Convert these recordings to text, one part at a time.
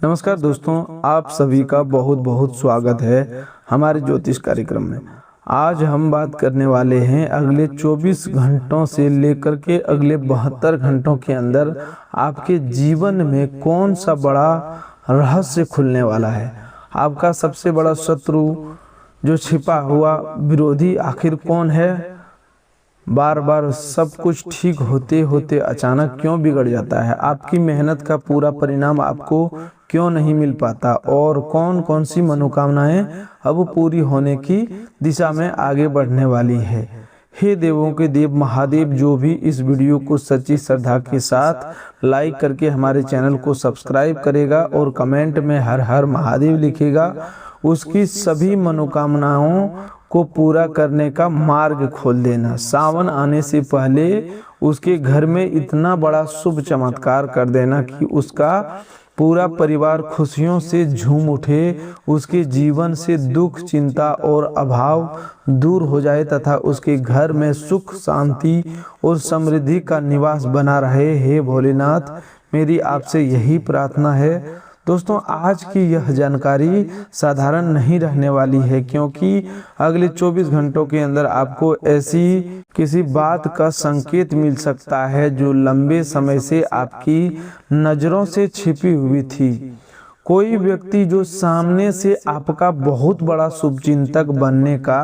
नमस्कार दोस्तों, आप सभी का बहुत बहुत स्वागत है हमारे ज्योतिष कार्यक्रम में। आज हम बात करने वाले हैं अगले 24 घंटों से लेकर के अगले 72 घंटों के अंदर आपके जीवन में कौन सा बड़ा रहस्य खुलने वाला है। आपका सबसे बड़ा शत्रु, जो छिपा हुआ विरोधी आखिर कौन है। बार बार सब कुछ ठीक होते होते अचानक क्यों बिगड़ जाता है। आपकी मेहनत का पूरा परिणाम आपको क्यों नहीं मिल पाता और कौन कौन सी मनोकामनाएं अब पूरी होने की दिशा में आगे बढ़ने वाली है। हे देवों के देव महादेव, जो भी इस वीडियो को सच्ची श्रद्धा के साथ लाइक करके हमारे चैनल को सब्सक्राइब करेगा और कमेंट में हर हर महादेव लिखेगा, उसकी सभी मनोकामनाओं को पूरा करने का मार्ग खोल देना। सावन आने से पहले उसके घर में इतना बड़ा शुभ चमत्कार कर देना कि उसका पूरा परिवार खुशियों से झूम उठे, उसके जीवन से दुख, चिंता और अभाव दूर हो जाए तथा उसके घर में सुख, शांति और समृद्धि का निवास बना रहे। हे भोलेनाथ, मेरी आपसे यही प्रार्थना है। दोस्तों, आज की यह जानकारी साधारण नहीं रहने वाली है, क्योंकि अगले 24 घंटों के अंदर आपको ऐसी किसी बात का संकेत मिल सकता है जो लंबे समय से आपकी नजरों से छिपी हुई थी। कोई व्यक्ति जो सामने से आपका बहुत बड़ा शुभचिंतक बनने का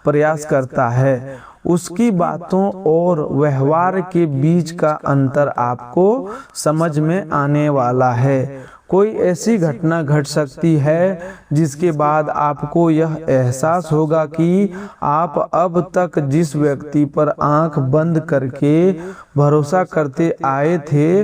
प्रयास करता है, उसकी बातों और व्यवहार के बीच का अंतर आपको समझ में आने वाला है। कोई ऐसी घटना घट सकती है जिसके बाद आपको यह एहसास होगा कि आप अब तक जिस व्यक्ति पर आंख बंद करके भरोसा करते आए थे,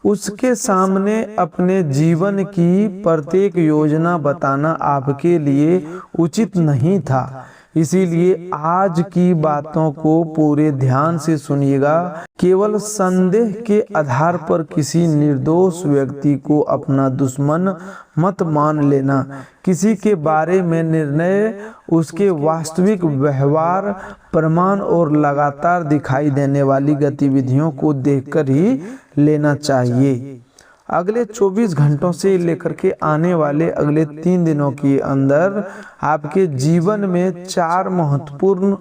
उसके सामने अपने जीवन की प्रत्येक योजना बताना आपके लिए उचित नहीं था। इसीलिए आज की बातों को पूरे ध्यान से सुनिएगा। केवल संदेह के आधार पर किसी निर्दोष व्यक्ति को अपना दुश्मन मत मान लेना। किसी के बारे में निर्णय उसके वास्तविक व्यवहार, प्रमाण और लगातार दिखाई देने वाली गतिविधियों को देखकर ही लेना चाहिए। अगले 24 घंटों से लेकर के आने वाले अगले 3 दिनों के अंदर आपके जीवन में 4 महत्वपूर्ण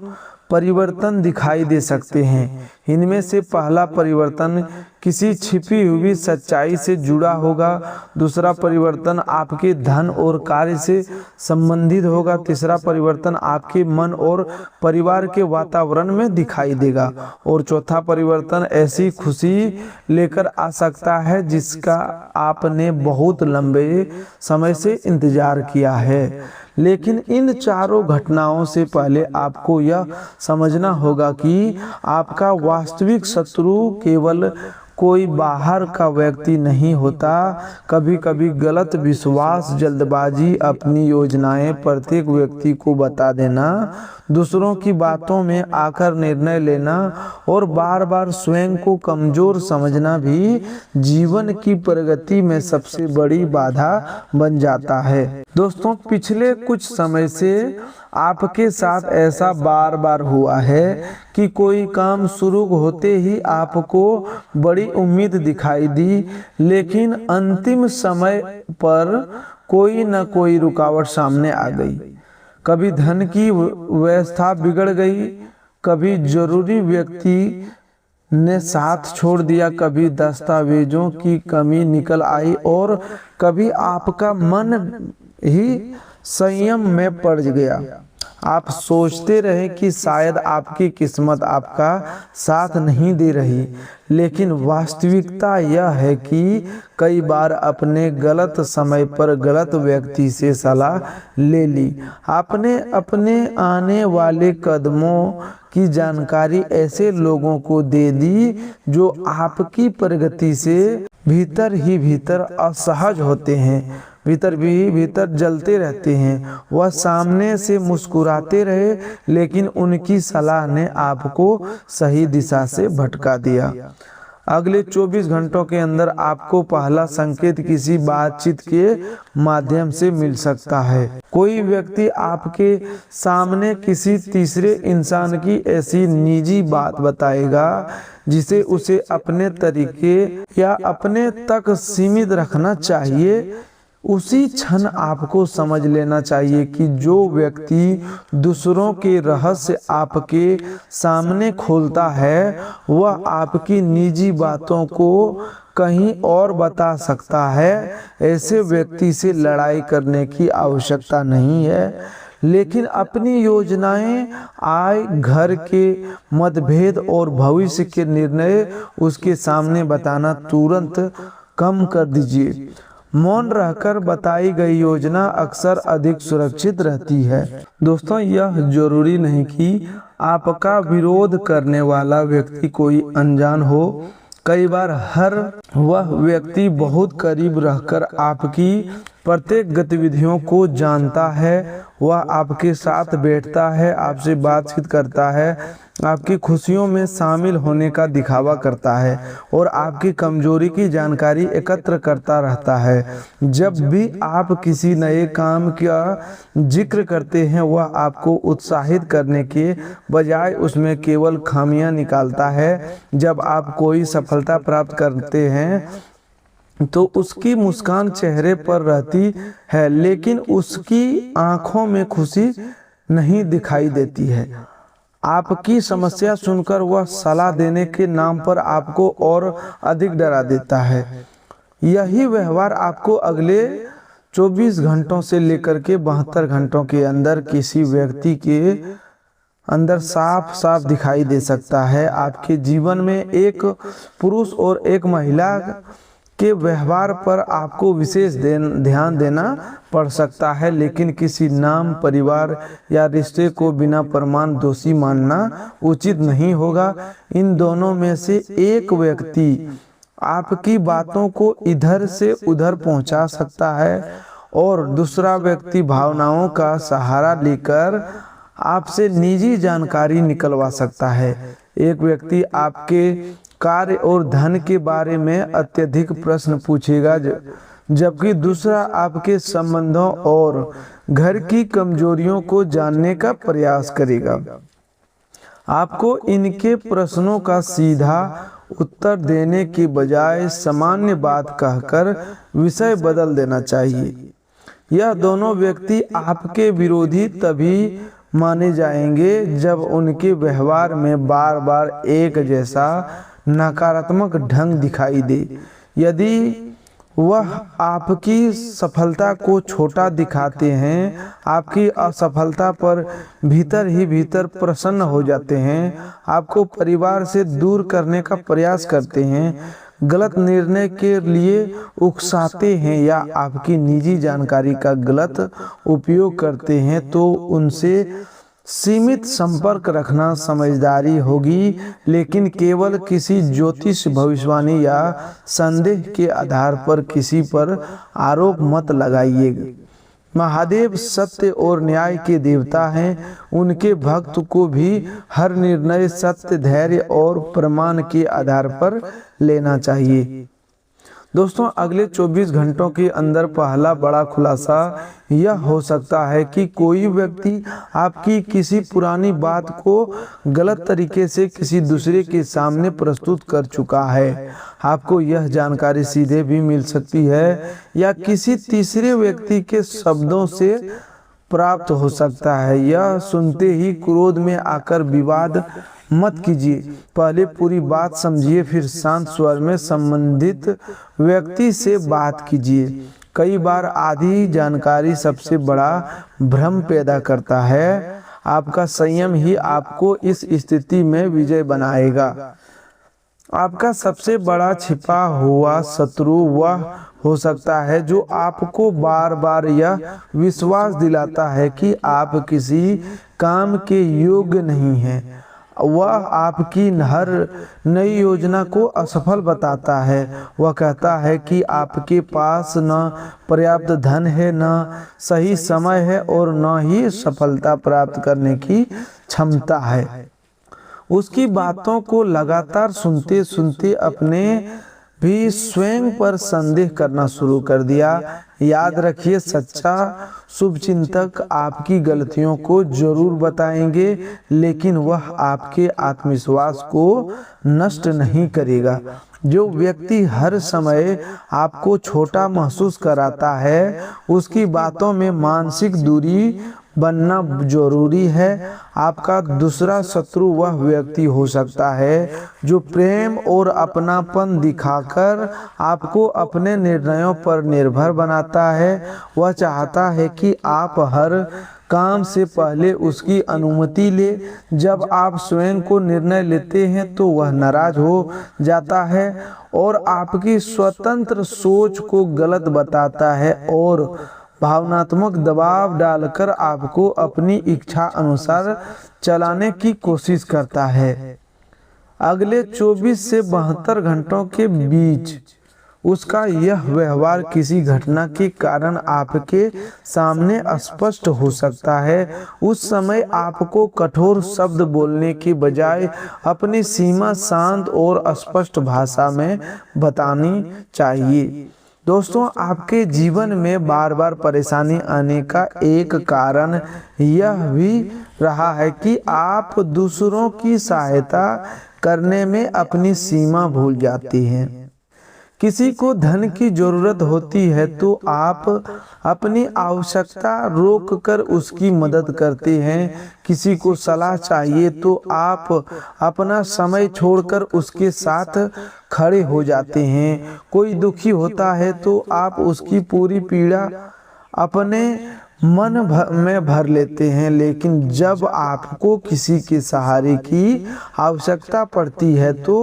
परिवर्तन दिखाई दे सकते हैं। इनमें से पहला परिवर्तन किसी छिपी हुई सच्चाई से जुड़ा होगा। दूसरा परिवर्तन आपके धन और कार्य से संबंधित होगा। तीसरा परिवर्तन आपके मन और परिवार के वातावरण में दिखाई देगा और चौथा परिवर्तन ऐसी खुशी लेकर आ सकता है जिसका आपने बहुत लंबे समय से इंतजार किया है। लेकिन इन चारों घटनाओं से पहले आपको यह समझना होगा कि आपका वास्तविक शत्रु केवल कोई बाहर का व्यक्ति नहीं होता। कभी कभी गलत विश्वास, जल्दबाजी, अपनी योजनाएं प्रत्येक व्यक्ति को बता देना, दूसरों की बातों में आकर निर्णय लेना और बार बार स्वयं को कमजोर समझना भी जीवन की प्रगति में सबसे बड़ी बाधा बन जाता है। दोस्तों, पिछले कुछ समय से आपके साथ ऐसा बार बार हुआ है कि कोई काम शुरू होते ही आपको बड़ी उम्मीद दिखाई दी, लेकिन अंतिम समय पर कोई न कोई रुकावट सामने आ गई। कभी धन की व्यवस्था बिगड़ गई, कभी जरूरी व्यक्ति ने साथ छोड़ दिया, कभी दस्तावेजों की कमी निकल आई और कभी आपका मन ही संयम में पड़ गया। आप सोचते रहे कि शायद आपकी किस्मत आपका साथ नहीं दे रही, लेकिन वास्तविकता यह है कि कई बार अपने गलत समय पर गलत व्यक्ति से सलाह ले ली। आपने अपने आने वाले कदमों की जानकारी ऐसे लोगों को दे दी जो आपकी प्रगति से भीतर ही भीतर असहज होते हैं, भीतर जलते रहते हैं। वह सामने से मुस्कुराते रहे, लेकिन उनकी सलाह ने आपको सही दिशा से भटका दिया। अगले 24 घंटों के अंदर आपको पहला संकेत किसी बातचीत के माध्यम से मिल सकता है। कोई व्यक्ति आपके सामने किसी तीसरे इंसान की ऐसी निजी बात बताएगा जिसे उसे अपने तरीके या अपने तक सीमित रखना चाहिए। उसी क्षण आपको समझ लेना चाहिए कि जो व्यक्ति दूसरों के रहस्य आपके सामने खोलता है वह आपकी निजी बातों को कहीं और बता सकता है। ऐसे व्यक्ति से लड़ाई करने की आवश्यकता नहीं है, लेकिन अपनी योजनाएं, आय, घर के मतभेद और भविष्य के निर्णय उसके सामने बताना तुरंत कम कर दीजिए। मौन रहकर बताई गई योजना अक्सर अधिक सुरक्षित रहती है। दोस्तों, यह जरूरी नहीं कि आपका विरोध करने वाला व्यक्ति कोई अनजान हो। कई बार वह व्यक्ति बहुत करीब रहकर आपकी प्रत्येक गतिविधियों को जानता है। वह आपके साथ बैठता है, आपसे बातचीत करता है, आपकी खुशियों में शामिल होने का दिखावा करता है और आपकी कमजोरी की जानकारी एकत्र करता रहता है। जब भी आप किसी नए काम का जिक्र करते हैं वह आपको उत्साहित करने के बजाय उसमें केवल खामियां निकालता है। जब आप कोई सफलता प्राप्त करते हैं तो उसकी मुस्कान चेहरे पर रहती है, लेकिन उसकी आंखों में खुशी नहीं दिखाई देती है। आपकी समस्या सुनकर वह सलाह देने के नाम पर आपको और अधिक डरा देता है। यही व्यवहार आपको अगले 24 घंटों से लेकर के 72 घंटों के अंदर किसी व्यक्ति के अंदर साफ साफ दिखाई दे सकता है। आपके जीवन में एक पुरुष और एक महिला के व्यवहार पर आपको विशेष ध्यान देना पड़ सकता है, लेकिन किसी नाम, परिवार या रिश्ते को बिना प्रमाण दोषी मानना उचित नहीं होगा। इन दोनों में से एक व्यक्ति आपकी बातों को इधर से उधर पहुंचा सकता है और दूसरा व्यक्ति भावनाओं का सहारा लेकर आपसे निजी जानकारी निकलवा सकता है। एक व्यक्ति आपके कार्य और धन के बारे में अत्यधिक प्रश्न पूछेगा, जबकि दूसरा आपके संबंधों और घर की कमजोरियों को जानने का प्रयास करेगा। आपको इनके प्रश्नों का सीधा उत्तर देने के बजाय सामान्य बात कहकर विषय बदल देना चाहिए। यह दोनों व्यक्ति आपके विरोधी तभी माने जाएंगे जब उनके व्यवहार में बार बार एक जैसा नकारात्मक ढंग दिखाई दे। यदि वह आपकी सफलता को छोटा दिखाते हैं, आपकी असफलता पर भीतर ही भीतर प्रसन्न हो जाते हैं, आपको परिवार से दूर करने का प्रयास करते हैं, गलत निर्णय के लिए उकसाते हैं या आपकी निजी जानकारी का गलत उपयोग करते हैं, तो उनसे सीमित संपर्क रखना समझदारी होगी, लेकिन केवल किसी ज्योतिष, भविष्यवाणी या संदेह के आधार पर किसी पर आरोप मत लगाइए। महादेव सत्य और न्याय के देवता हैं। उनके भक्त को भी हर निर्णय सत्य, धैर्य और प्रमाण के आधार पर लेना चाहिए। दोस्तों, अगले 24 घंटों के अंदर पहला बड़ा खुलासा यह हो सकता है कि कोई व्यक्ति आपकी किसी पुरानी बात को गलत तरीके से किसी दूसरे के सामने प्रस्तुत कर चुका है। आपको यह जानकारी सीधे भी मिल सकती है या किसी तीसरे व्यक्ति के शब्दों से प्राप्त हो सकता है। यह सुनते ही क्रोध में आकर विवाद मत कीजिए। पहले पूरी बात समझिए, फिर शांत स्वर में संबंधित व्यक्ति से बात कीजिए। कई बार आधी जानकारी सबसे बड़ा भ्रम पैदा करता है। आपका संयम ही आपको इस स्थिति में विजय बनाएगा। आपका सबसे बड़ा छिपा हुआ शत्रु वह हो सकता है जो आपको बार बार यह विश्वास दिलाता है कि आप किसी काम के योग्य नहीं हैं। वह आपकी हर नई योजना को असफल बताता है। वह कहता है कि आपके पास न पर्याप्त धन है, न सही समय है और न ही सफलता प्राप्त करने की क्षमता है। उसकी बातों को लगातार सुनते सुनते अपने भी स्वयं पर संदेह करना शुरू कर दिया। याद रखिए, सच्चा शुभचिंतक आपकी गलतियों को जरूर बताएंगे, लेकिन वह आपके आत्मविश्वास को नष्ट नहीं करेगा। जो व्यक्ति हर समय आपको छोटा महसूस कराता है, उसकी बातों में मानसिक दूरी बनना जरूरी है। आपका दूसरा शत्रु वह व्यक्ति हो सकता है जो प्रेम और अपनापन दिखाकर आपको अपने निर्णयों पर निर्भर बनाता है। वह चाहता है कि आप हर काम से पहले उसकी अनुमति ले। जब आप स्वयं को निर्णय लेते हैं तो वह नाराज हो जाता है और आपकी स्वतंत्र सोच को गलत बताता है और भावनात्मक दबाव डालकर आपको अपनी इच्छा अनुसार चलाने की कोशिश करता है। अगले 24 से 72 घंटों के बीच उसका यह व्यवहार किसी घटना के कारण आपके सामने स्पष्ट हो सकता है। उस समय आपको कठोर शब्द बोलने के बजाय अपनी सीमा शांत और स्पष्ट भाषा में बतानी चाहिए। दोस्तों, आपके जीवन में बार बार परेशानी आने का एक कारण यह भी रहा है कि आप दूसरों की सहायता करने में अपनी सीमा भूल जाती हैं। किसी को धन की जरूरत होती है तो आप अपनी आवश्यकता रोककर उसकी मदद करते हैं। किसी को सलाह चाहिए तो आप अपना समय छोड़कर उसके साथ खड़े हो जाते हैं। कोई दुखी होता है तो आप उसकी पूरी पीड़ा अपने मन में भर लेते हैं। लेकिन जब आपको किसी के सहारे की आवश्यकता पड़ती है तो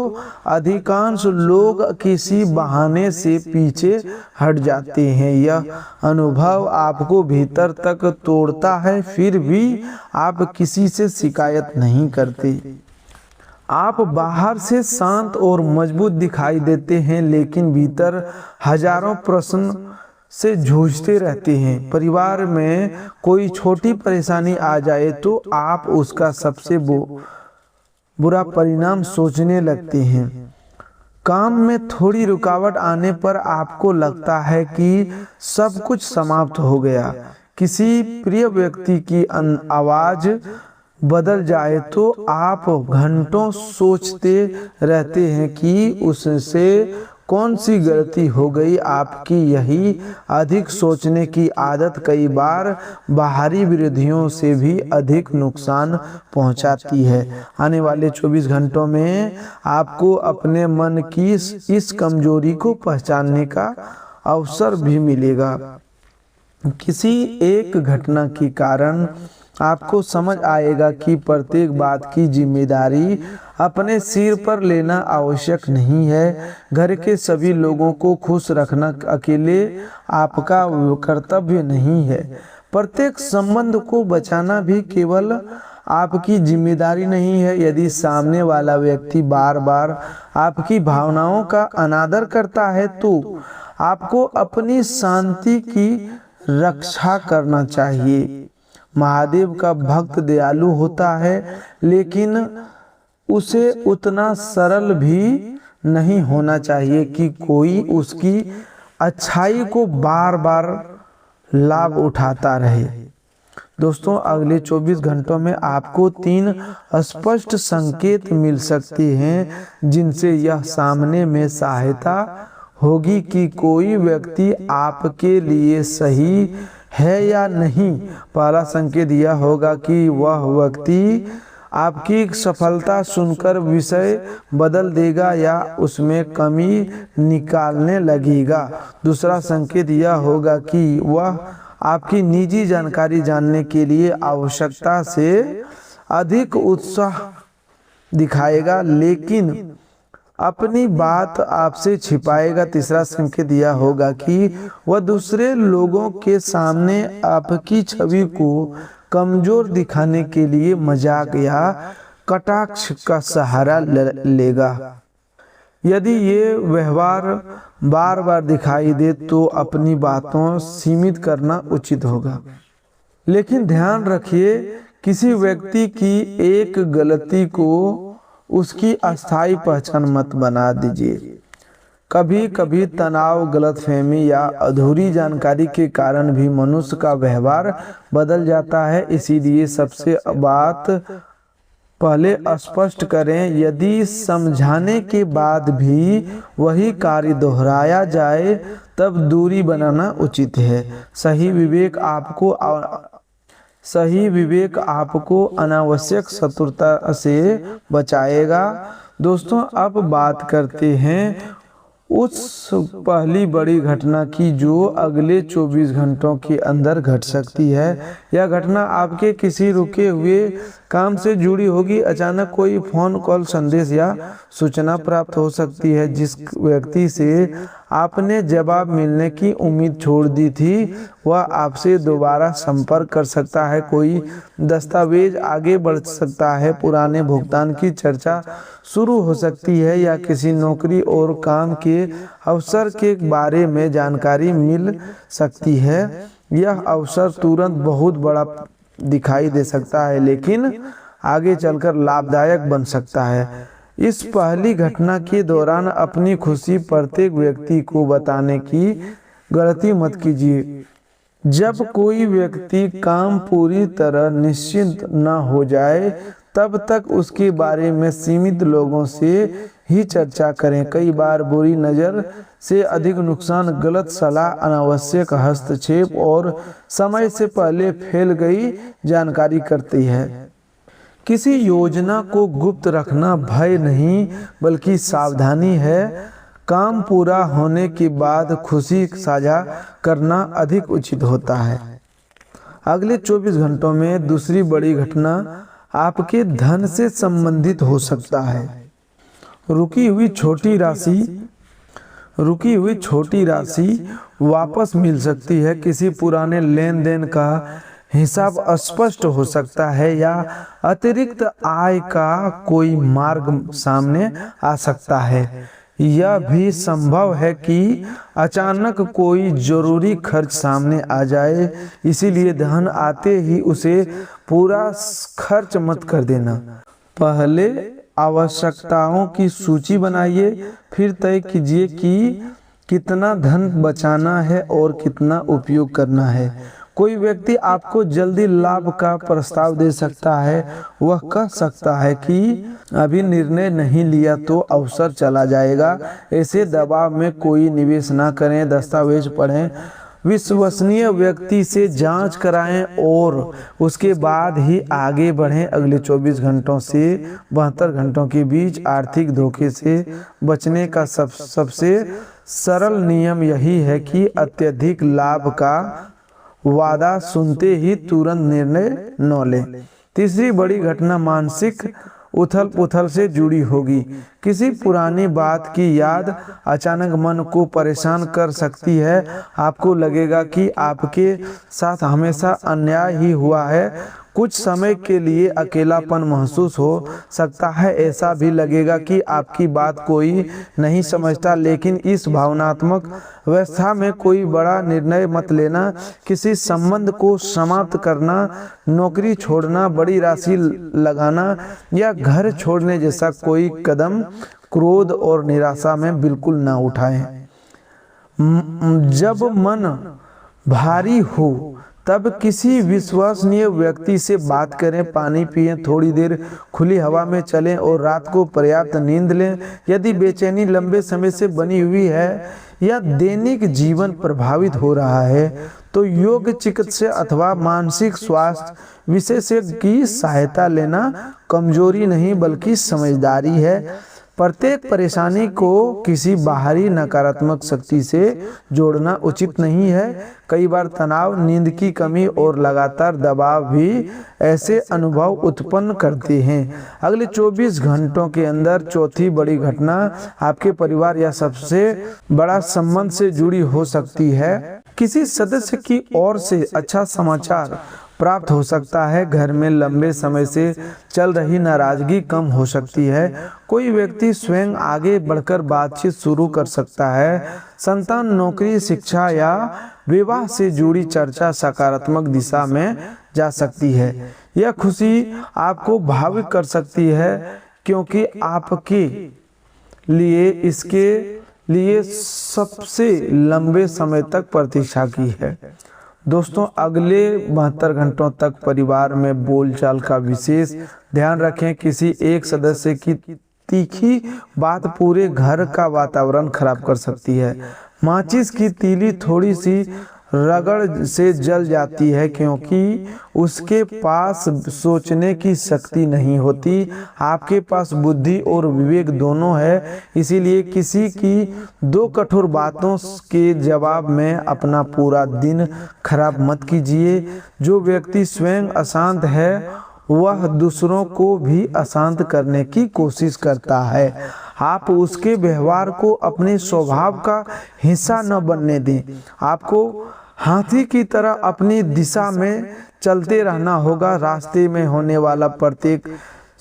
अधिकांश लोग किसी बहाने से पीछे हट जाते हैं। यह अनुभव आपको भीतर तक तोड़ता है, फिर भी आप किसी से शिकायत नहीं करते। आप बाहर से शांत और मजबूत दिखाई देते हैं, लेकिन भीतर हजारों प्रश्न से जूझते रहते हैं। परिवार में कोई छोटी परेशानी आ जाए तो आप उसका सबसे बुरा परिणाम सोचने लगते हैं। काम में थोड़ी रुकावट आने पर आपको लगता है कि सब कुछ समाप्त हो गया। किसी प्रिय व्यक्ति की आवाज बदल जाए तो आप घंटों सोचते रहते हैं कि उससे कौन सी गलती हो गई। आपकी यही अधिक सोचने की आदत कई बार बाहरी विरोधियों से भी अधिक नुकसान पहुंचाती है। आने वाले 24 घंटों में आपको अपने मन की इस कमजोरी को पहचानने का अवसर भी मिलेगा। किसी एक घटना के कारण आपको समझ आएगा कि प्रत्येक बात की जिम्मेदारी अपने सिर पर लेना आवश्यक नहीं है। घर के सभी लोगों को खुश रखना अकेले आपका कर्तव्य नहीं है। प्रत्येक संबंध को बचाना भी केवल आपकी जिम्मेदारी नहीं है। यदि सामने वाला व्यक्ति बार बार आपकी भावनाओं का अनादर करता है तो आपको अपनी शांति की रक्षा करना चाहिए। महादेव का भक्त दयालु होता है, लेकिन उसे उतना सरल भी नहीं होना चाहिए कि कोई उसकी अच्छाई को बार बार लाभ उठाता रहे। दोस्तों, अगले 24 घंटों में आपको 3 स्पष्ट संकेत मिल सकते हैं जिनसे यह सामने में सहायता होगी कि कोई व्यक्ति आपके लिए सही है या नहीं। पहला संकेत यह होगा कि वह व्यक्ति आपकी सफलता सुनकर विषय बदल देगा या उसमें कमी निकालने लगेगा। दूसरा संकेत यह होगा कि वह आपकी निजी जानकारी जानने के लिए आवश्यकता से अधिक उत्साह दिखाएगा, लेकिन अपनी बात आपसे छिपाएगा। तीसरा संकेत यह होगा कि वह दूसरे लोगों के सामने आपकी छवि को कमजोर दिखाने के लिए मजाक या कटाक्ष का सहारा लेगा। यदि ये व्यवहार बार बार दिखाई दे तो अपनी बातों सीमित करना उचित होगा। लेकिन ध्यान रखिए, किसी व्यक्ति की एक गलती को उसकी अस्थायी पहचान मत बना दीजिए। कभी कभी तनाव, गलतफहमी या अधूरी जानकारी के कारण भी मनुष्य का व्यवहार बदल जाता है। इसीलिए सबसे बात पहले स्पष्ट करें। यदि समझाने के बाद भी वही कार्य दोहराया जाए तब दूरी बनाना उचित है। सही विवेक आपको अनावश्यक शत्रुता से बचाएगा। दोस्तों, अब बात करते हैं उस पहली बड़ी घटना की जो अगले 24 घंटों के अंदर घट सकती है। यह घटना आपके किसी रुके हुए काम से जुड़ी होगी। अचानक कोई फोन कॉल, संदेश या सूचना प्राप्त हो सकती है। जिस व्यक्ति से आपने जवाब मिलने की उम्मीद छोड़ दी थी वह आपसे दोबारा संपर्क कर सकता है। कोई दस्तावेज आगे बढ़ सकता है, पुराने भुगतान की चर्चा शुरू हो सकती है या किसी नौकरी और काम के अवसर के बारे में जानकारी मिल सकती है। यह अवसर तुरंत बहुत बड़ा दिखाई दे सकता है लेकिन आगे चलकर लाभदायक बन सकता है। इस पहली घटना के दौरान अपनी खुशी प्रत्येक व्यक्ति को बताने की गलती मत कीजिए। जब कोई व्यक्ति काम पूरी तरह निश्चिंत न हो जाए तब तक उसके बारे में सीमित लोगों से ही चर्चा करें। कई बार बुरी नज़र से अधिक नुकसान गलत सलाह, अनावश्यक हस्तक्षेप और समय से पहले फैल गई जानकारी करती है। किसी योजना को गुप्त रखना भय नहीं बल्कि सावधानी है। काम पूरा होने के बाद खुशी साझा करना अधिक उचित होता है। अगले 24 घंटों में दूसरी बड़ी घटना आपके धन से संबंधित हो सकता है। रुकी हुई छोटी राशि वापस मिल सकती है। किसी पुराने लेन देन का हिसाब स्पष्ट हो सकता है या अतिरिक्त आय का कोई मार्ग सामने आ सकता है। यह भी संभव है कि अचानक कोई जरूरी खर्च सामने आ जाए, इसीलिए धन आते ही उसे पूरा खर्च मत कर देना। पहले आवश्यकताओं की सूची बनाइए, फिर तय कीजिए कि कितना धन बचाना है और कितना उपयोग करना है। कोई व्यक्ति आपको जल्दी लाभ का प्रस्ताव दे सकता है। वह कह सकता है कि अभी निर्णय नहीं लिया तो अवसर चला जाएगा। ऐसे दबाव में कोई निवेश ना करें। दस्तावेज पढ़ें, विश्वसनीय व्यक्ति से जांच कराएं और उसके बाद ही आगे बढ़ें। अगले 24 घंटों से 72 घंटों के बीच आर्थिक धोखे से बचने का सबसे सरल नियम यही है कि अत्यधिक लाभ का वादा सुनते ही तुरंत निर्णय न लें। तीसरी बड़ी घटना मानसिक उथल पुथल से जुड़ी होगी। किसी पुरानी बात की याद अचानक मन को परेशान कर सकती है। आपको लगेगा कि आपके साथ हमेशा अन्याय ही हुआ है। कुछ समय के लिए अकेलापन महसूस हो सकता है। ऐसा भी लगेगा कि आपकी बात कोई नहीं समझता। लेकिन इस भावनात्मक अवस्था में कोई बड़ा निर्णय मत लेना। किसी संबंध को समाप्त करना, नौकरी छोड़ना, बड़ी राशि लगाना या घर छोड़ने जैसा कोई कदम क्रोध और निराशा में बिल्कुल ना उठाएं। जब मन भारी हो तब किसी विश्वसनीय व्यक्ति से बात करें, पानी पिएं, थोड़ी देर खुली हवा में चलें और रात को पर्याप्त नींद लें। यदि बेचैनी लंबे समय से बनी हुई है या दैनिक जीवन प्रभावित हो रहा है तो योग चिकित्सक अथवा मानसिक स्वास्थ्य विशेषज्ञ की सहायता लेना कमजोरी नहीं बल्कि समझदारी है। प्रत्येक परेशानी को किसी बाहरी नकारात्मक शक्ति से जोड़ना उचित नहीं है। कई बार तनाव, नींद की कमी और लगातार दबाव भी ऐसे अनुभव उत्पन्न करते हैं। अगले 24 घंटों के अंदर चौथी बड़ी घटना आपके परिवार या सबसे बड़ा संबंध से जुड़ी हो सकती है। किसी सदस्य की ओर से अच्छा समाचार प्राप्त हो सकता है। घर में लंबे समय से चल रही नाराजगी कम हो सकती है। कोई व्यक्ति स्वयं आगे बढ़कर बातचीत शुरू कर सकता है। संतान, नौकरी, शिक्षा या विवाह से जुड़ी चर्चा सकारात्मक दिशा में जा सकती है। यह खुशी आपको भावुक कर सकती है क्योंकि आपके लिए इसके लिए सबसे लंबे समय तक प्रतीक्षा की है। दोस्तों, अगले 72 घंटों तक परिवार में बोलचाल का विशेष ध्यान रखें। किसी एक सदस्य की तीखी बात पूरे घर का वातावरण खराब कर सकती है। माचिस की तीली थोड़ी सी रगड़ से जल जाती है क्योंकि उसके पास सोचने की शक्ति नहीं होती। आपके पास बुद्धि और विवेक दोनों है, इसीलिए किसी की दो कठोर बातों के जवाब में अपना पूरा दिन खराब मत कीजिए। जो व्यक्ति स्वयं अशांत है वह दूसरों को भी अशांत करने की कोशिश करता है। आप उसके व्यवहार को अपने स्वभाव का हिस्सा न बनने दें। आपको हाथी की तरह अपनी दिशा में चलते रहना होगा। रास्ते में होने वाला प्रत्येक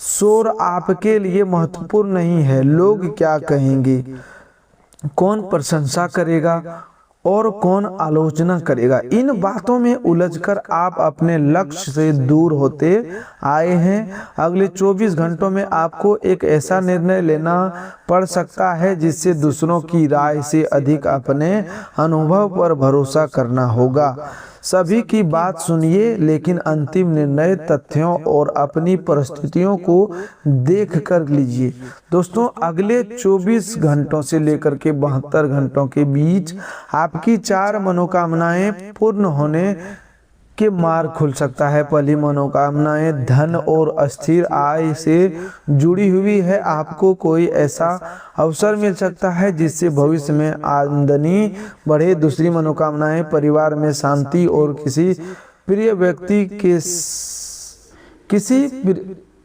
शोर आपके लिए महत्वपूर्ण नहीं है। लोग क्या कहेंगे, कौन प्रशंसा करेगा और कौन आलोचना करेगा, इन बातों में उलझकर आप अपने लक्ष्य से दूर होते आए हैं। अगले 24 घंटों में आपको एक ऐसा निर्णय लेना पड़ सकता है जिससे दूसरों की राय से अधिक अपने अनुभव पर भरोसा करना होगा। सभी की बात सुनिए, लेकिन अंतिम निर्णय तथ्यों और अपनी परिस्थितियों को देख कर लीजिए। दोस्तों, अगले 24 घंटों से लेकर के 72 घंटों के बीच आपकी 4 मनोकामनाएं पूर्ण होने के मार्ग खुल सकता है। पहली मनोकामनाएं धन और अस्थिर आय से जुड़ी हुई है। आपको कोई ऐसा अवसर मिल सकता है जिससे भविष्य में आमदनी बढ़े। दूसरी मनोकामनाएं परिवार में शांति और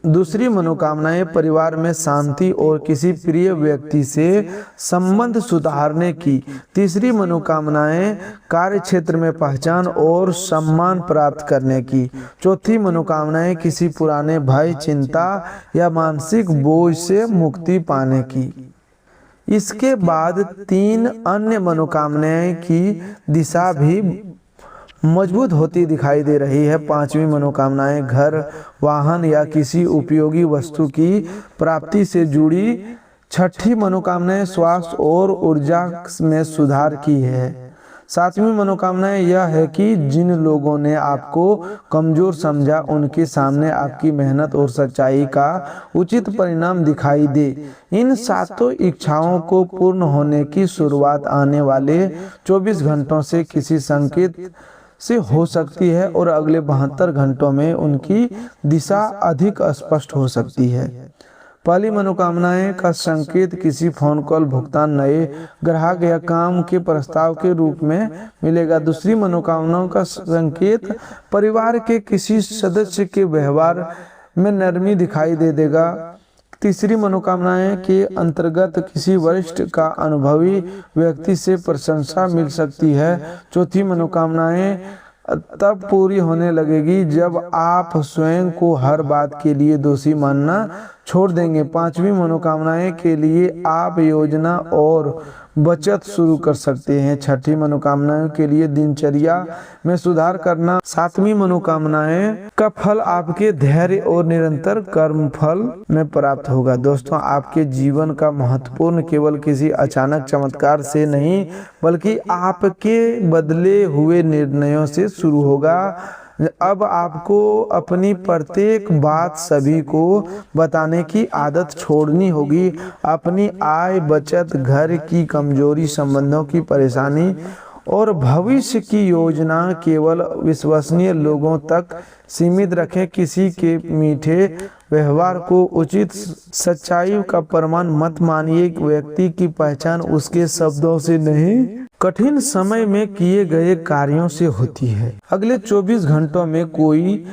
दूसरी मनोकामनाएं परिवार में शांति और किसी प्रिय व्यक्ति से संबंध सुधारने की। तीसरी मनोकामनाएं कार्य क्षेत्र में पहचान और सम्मान प्राप्त करने की। चौथी मनोकामनाएं किसी पुराने भय, चिंता या मानसिक बोझ से मुक्ति पाने की। इसके बाद 3 अन्य मनोकामनाएं की दिशा भी मजबूत होती दिखाई दे रही है। 5वीं मनोकामनाएं घर, वाहन या किसी उपयोगी वस्तु की प्राप्ति से जुड़ी। 6ठी मनोकामनाएं स्वास्थ्य और ऊर्जा में सुधार की है। 7वीं मनोकामनाएं यह है कि जिन लोगों ने आपको कमजोर समझा उनके सामने आपकी मेहनत और सच्चाई का उचित परिणाम दिखाई दे। इन 7 इच्छाओं को पूर्ण होने की शुरुआत आने वाले 24 घंटों से किसी संकेत से हो सकती है और अगले 72 घंटों में उनकी दिशा अधिक स्पष्ट हो सकती है। पहली मनोकामनाएं का संकेत किसी फोन कॉल, भुगतान, नए ग्राहक या काम के प्रस्ताव के रूप में मिलेगा। दूसरी मनोकामनाओं का संकेत परिवार के किसी सदस्य के व्यवहार में नरमी दिखाई दे देगा। तीसरी मनोकामनाएं के अंतर्गत किसी वरिष्ठ का अनुभवी व्यक्ति से प्रशंसा मिल सकती है। चौथी मनोकामनाएं तब पूरी होने लगेगी जब आप स्वयं को हर बात के लिए दोषी मानना छोड़ देंगे। 5वीं मनोकामनाएं के लिए आप योजना और बचत शुरू कर सकते हैं। 6ठी मनोकामनाएं के लिए दिनचर्या में सुधार करना। 7वीं मनोकामनाएं का फल आपके धैर्य और निरंतर कर्म फल में प्राप्त होगा। दोस्तों, आपके जीवन का महत्वपूर्ण केवल किसी अचानक चमत्कार से नहीं बल्कि आपके बदले हुए निर्णयों से शुरू होगा। अब आपको अपनी प्रत्येक बात सभी को बताने की आदत छोड़नी होगी। अपनी आय, बचत, घर की कमजोरी, संबंधों की परेशानी और भविष्य की योजना केवल विश्वसनीय लोगों तक सीमित रखें। किसी के मीठे व्यवहार को उचित सच्चाई का प्रमाण मत मानिए। व्यक्ति की पहचान उसके शब्दों से नहीं, कठिन समय में किए गए कार्यों से होती है। अगले 24 घंटों में कोई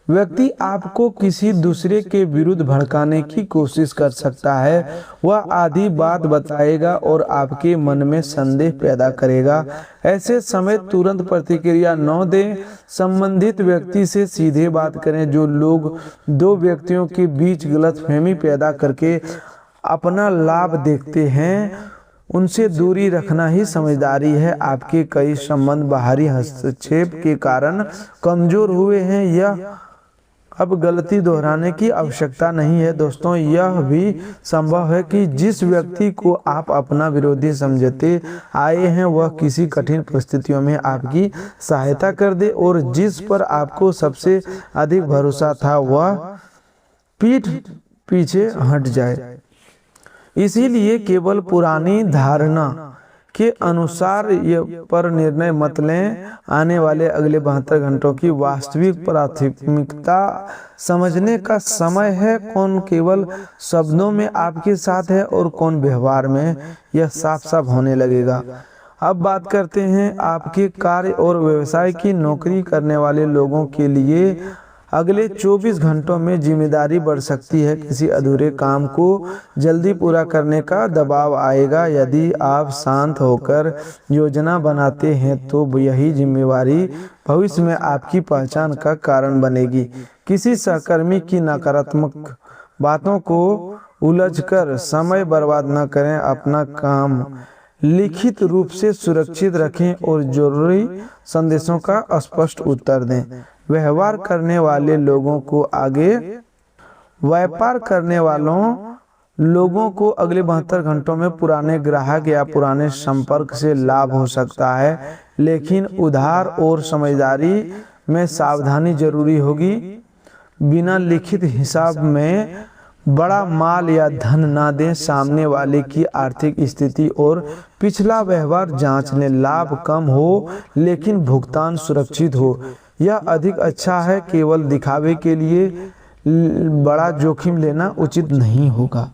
व्यक्ति आपको किसी दूसरे के विरुद्ध भड़काने की कोशिश कर सकता है। वह आधी बात बताएगा और आपके मन में संदेह पैदा करेगा। ऐसे समय तुरंत प्रतिक्रिया न दें। संबंधित व्यक्ति से सीधे बात करें। जो लोग 2 व्यक्तियों के बीच गलतफहमी पैदा करके अपना लाभ देखते हैं उनसे दूरी रखना ही समझदारी है। आपके कई संबंध बाहरी हस्तक्षेप के कारण कमजोर हुए हैं। यह अब गलती दोहराने की आवश्यकता नहीं है दोस्तों। यह भी संभव है कि जिस व्यक्ति को आप अपना विरोधी समझते आए हैं वह किसी कठिन परिस्थितियों में आपकी सहायता कर दे, और जिस पर आपको सबसे अधिक भरोसा था वह पीठ पीछे हट जाए। इसीलिए केवल पुरानी धारणा के अनुसार ये पर निर्णय मत लें। आने वाले अगले 72 घंटों की वास्तविक प्राथमिकता समझने का समय है। कौन केवल शब्दों में आपके साथ है और कौन व्यवहार में, यह साफ साफ होने लगेगा। अब बात करते हैं आपके कार्य और व्यवसाय की। नौकरी करने वाले लोगों के लिए अगले 24 घंटों में जिम्मेदारी बढ़ सकती है। किसी अधूरे काम को जल्दी पूरा करने का दबाव आएगा। यदि आप शांत होकर योजना बनाते हैं तो यही जिम्मेदारी भविष्य में आपकी पहचान का कारण बनेगी। किसी सहकर्मी की नकारात्मक बातों को उलझकर समय बर्बाद न करें। अपना काम लिखित रूप से सुरक्षित रखें और जरूरी संदेशों का स्पष्ट उत्तर दें। व्यवहार करने वाले लोगों को व्यापार करने वालों लोगों को अगले 72 घंटों में पुराने ग्राहक या पुराने संपर्क से लाभ हो सकता है, लेकिन उधार और समझदारी में सावधानी जरूरी होगी। बिना लिखित हिसाब में बड़ा माल या धन ना दें। सामने वाले की आर्थिक स्थिति और पिछला व्यवहार जांच लें। लाभ कम हो लेकिन भुगतान सुरक्षित हो, यह अधिक अच्छा है। केवल दिखावे के लिए बड़ा जोखिम लेना उचित नहीं होगा।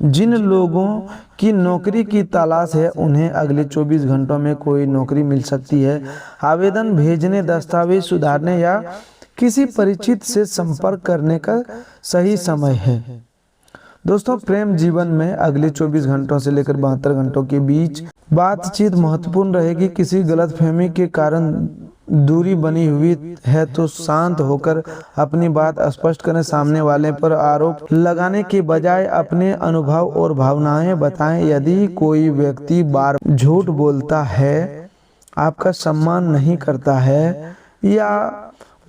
जिन लोगों की नौकरी की तलाश है उन्हें अगले 24 घंटों में कोई नौकरी मिल सकती है। आवेदन भेजने, दस्तावेज सुधारने या किसी परिचित से संपर्क करने का सही समय है। दोस्तों, प्रेम जीवन में अगले 24 घंटों से लेकर 72 घंटों के बीच बातचीत महत्वपूर्ण रहेगी। किसी गलतफहमी के कारण दूरी बनी हुई है तो शांत होकर अपनी बात स्पष्ट करें। सामने वाले पर आरोप लगाने के बजाय अपने अनुभव और भावनाएं बताएं। यदि कोई व्यक्ति बार झूठ बोलता है, आपका सम्मान नहीं करता है या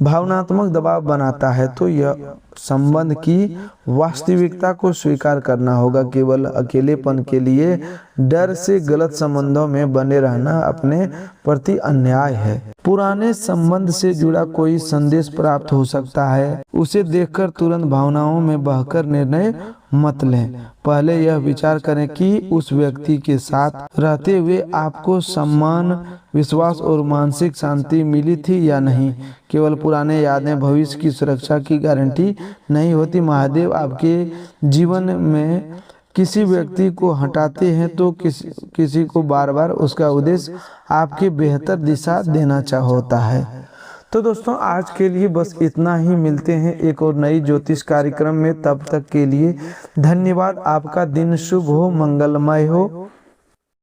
भावनात्मक दबाव बनाता है तो यह संबंध की वास्तविकता को स्वीकार करना होगा। केवल अकेलेपन के लिए डर से गलत संबंधों में बने रहना अपने प्रति अन्याय है। पुराने संबंध से जुड़ा कोई संदेश प्राप्त हो सकता है, उसे देखकर तुरंत भावनाओं में बहकर निर्णय मत लें। पहले यह विचार करें कि उस व्यक्ति के साथ रहते हुए आपको सम्मान, विश्वास और मानसिक शांति मिली थी या नहीं। केवल पुराने यादें भविष्य की सुरक्षा की गारंटी नहीं होती। महादेव आपके जीवन में किसी व्यक्ति को हटाते हैं तो किसी को बार बार उसका उद्देश्य आपकी बेहतर दिशा देना होता है। तो दोस्तों, आज के लिए बस इतना ही। मिलते हैं एक और नई ज्योतिष कार्यक्रम में। तब तक के लिए धन्यवाद। आपका दिन शुभ हो, मंगलमय हो।